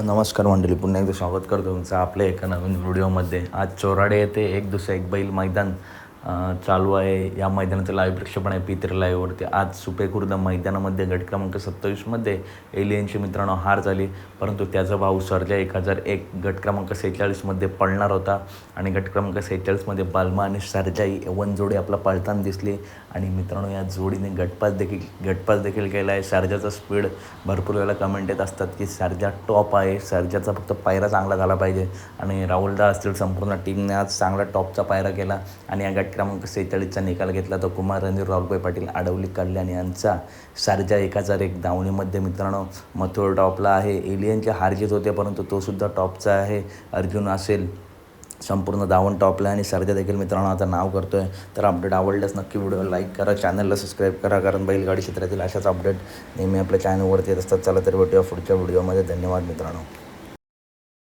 नमस्कार मंडळी, पुन्हा एकदा स्वागत करतो तुमचं आपल्या एका नवीन व्हिडिओमध्ये. आज चोराडे येथे एक दुसरा एक बैल मैदान चालू आहे. या मैदानाचं लाईव्ह प्रक्षेपण आहे P3 लाईव्हवरती. आज सुपेखुर्द मैदानामध्ये गट क्रमांक 27मध्ये एलियनची मित्रांनो हार झाली, परंतु त्याचा भाऊ सर्जा 1001 गट क्रमांक 46मध्ये पळणार होता आणि गट क्रमांक 46मध्ये बालमा आणि सर्जा ही वन जोडी आपला पळताना दिसली. आणि मित्रांनो, या जोडीने गटपास देखील केला आहे. सर्जाचा स्पीड भरपूर वेळेला कमेंट येत असतात की सर्जा टॉप आहे, सर्जाचा फक्त पायरा चांगला झाला पाहिजे. आणि राहुलदा असतील संपूर्ण टीमने आज चांगला टॉपचा पायरा केला आणि या गट क्रमांक 46चा निकाल घेतला. तो कुमार रणधीर राहुलभाई पाटील, आडवली कल्याण यांचा सर्जा 1001 धावणीमध्ये मित्रांनो मथुर टॉपला आहे. एलियनचे हारजीत होते, परंतु तो सुद्धा टॉपचा आहे. अर्जुन असेल संपूर्ण धावण टॉपला आणि सर्जा देखील मित्रांनो आता नाव करतो आहे. तर अपडेट आवडल्यास नक्की व्हिडिओ लाईक करा, चॅनलला सबस्क्राईब करा, कारण बैलगाडी क्षेत्रातील अशाच अपडेट नेहमी आपल्या चॅनलवरती येत असतात. चला तर भेटूया पुढच्या व्हिडिओमध्ये. धन्यवाद मित्रांनो.